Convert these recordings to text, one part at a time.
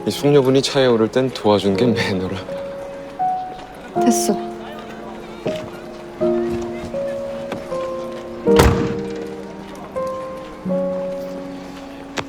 이 숙녀분이 차에 오를 땐 도와준 게 매너라. 됐어.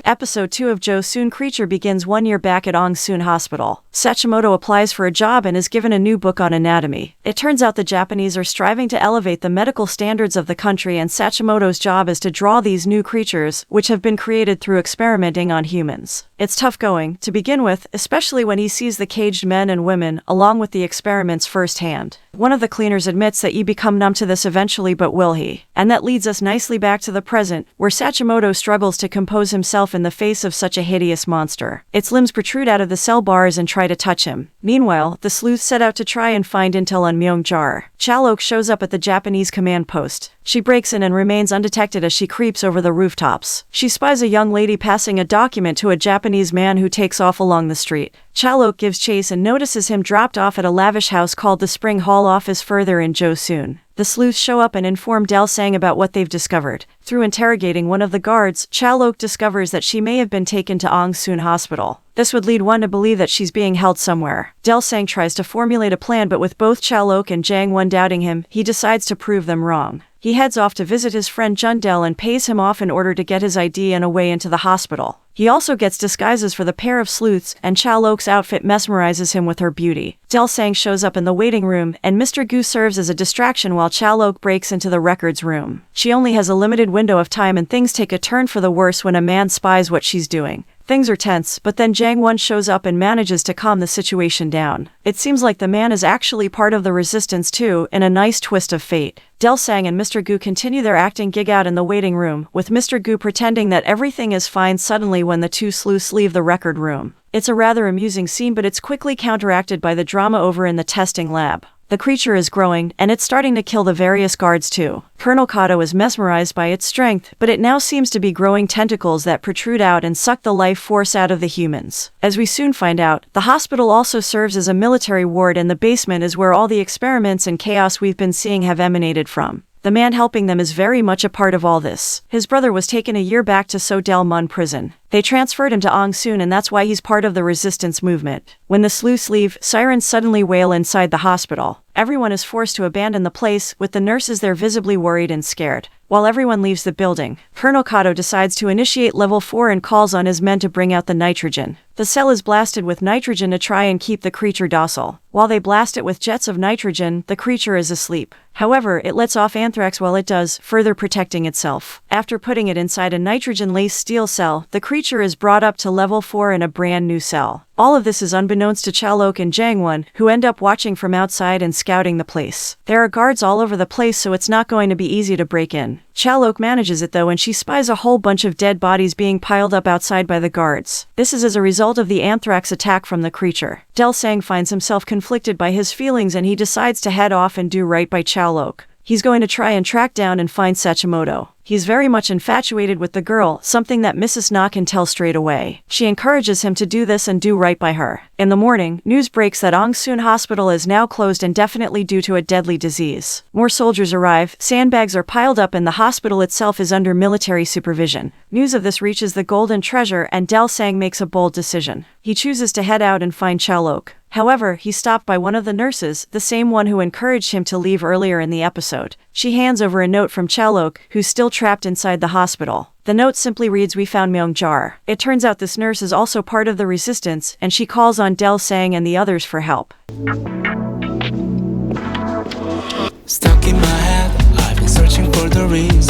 Episode 2 of Gyeongseong Creature begins 1 year back at Gyeongseong Hospital. Sachimoto applies for a job and is given a new book on anatomy. It turns out the Japanese are striving to elevate the medical standards of the country, and Sachimoto's job is to draw these new creatures, which have been created through experimenting on humans. It's tough going, to begin with, especially when he sees the caged men and women, along with the experiments firsthand. One of the cleaners admits that you become numb to this eventually, but will he? And that leads us nicely back to the present, where Sachimoto struggles to compose himself in the face of such a hideous monster. Its limbs protrude out of the cell bars and try to touch him. Meanwhile, the sleuths set out to try and find intel on Myeongjar. Chalok shows up at the Japanese command post. She breaks in and remains undetected as she creeps over the rooftops. She spies a young lady passing a document to a Japanese man who takes off along the street. Chalok gives chase and notices him dropped off at a lavish house called the Spring Hall office further in Gyeongseong. The sleuths show up and inform Gyeongseong about what they've discovered. Through interrogating one of the guards, Chalok discovers that she may have been taken to Gyeongseong Hospital. This would lead one to believe that she's being held somewhere. Gyeongseong tries to formulate a plan, but with both Chalok and Jang-won doubting him, he decides to prove them wrong. He heads off to visit his friend Jundel and pays him off in order to get his ID and a way into the hospital. He also gets disguises for the pair of sleuths, and Chalok's outfit mesmerizes him with her beauty. Gyeongseong shows up in the waiting room, and Mr. Gu serves as a distraction while Chalok breaks into the records room. She only has a limited window of time, and things take a turn for the worse when a man spies what she's doing. Things are tense, but then Jang-won shows up and manages to calm the situation down. It seems like the man is actually part of the resistance too, in a nice twist of fate. Gyeongseong and Mr. Gu continue their acting gig out in the waiting room, with Mr. Gu pretending that everything is fine suddenly when the two sleuths leave the record room. It's a rather amusing scene, but it's quickly counteracted by the drama over in the testing lab. The creature is growing, and it's starting to kill the various guards too. Colonel Kato is mesmerized by its strength, but it now seems to be growing tentacles that protrude out and suck the life force out of the humans. As we soon find out, the hospital also serves as a military ward, and the basement is where all the experiments and chaos we've been seeing have emanated from. The man helping them is very much a part of all this. His brother was taken a year back to So-Del-mun prison. They transferred him to Gyeongseong, and that's why he's part of the resistance movement. When the sleuths leave, sirens suddenly wail inside the hospital. Everyone is forced to abandon the place, with the nurses there visibly worried and scared. While everyone leaves the building, Colonel Kato decides to initiate level 4 and calls on his men to bring out the nitrogen. The cell is blasted with nitrogen to try and keep the creature docile. While they blast it with jets of nitrogen, the creature is asleep. However, it lets off anthrax while it does, further protecting itself. After putting it inside a nitrogen-laced steel cell, the creature is brought up to level 4 in a brand new cell. All of this is unbeknownst to Chalok and Jang-won, who end up watching from outside and scouting the place. There are guards all over the place, so it's not going to be easy to break in. Chalok manages it though, and she spies a whole bunch of dead bodies being piled up outside by the guards. This is as a result of the anthrax attack from the creature. Gyeongseong finds himself conflicted by his feelings, and he decides to head off and do right by Chalok. He's going to try and track down and find Sachimoto. He's very much infatuated with the girl, something that Mrs. Na can tell straight away. She encourages him to do this and do right by her. In the morning, news breaks that Gyeongseong Hospital is now closed indefinitely due to a deadly disease. More soldiers arrive, sandbags are piled up, and the hospital itself is under military supervision. News of this reaches the Golden Treasure, and Gyeongseong makes a bold decision. He chooses to head out and find Chalok. However, he's stopped by one of the nurses, the same one who encouraged him to leave earlier in the episode. She hands over a note from Chalok, who's still trapped inside the hospital. The note simply reads, "We found Myeongjar." It turns out this nurse is also part of the resistance, and she calls on Gyeongseong and the others for help. Stuck in my head, I've been searching for the reason.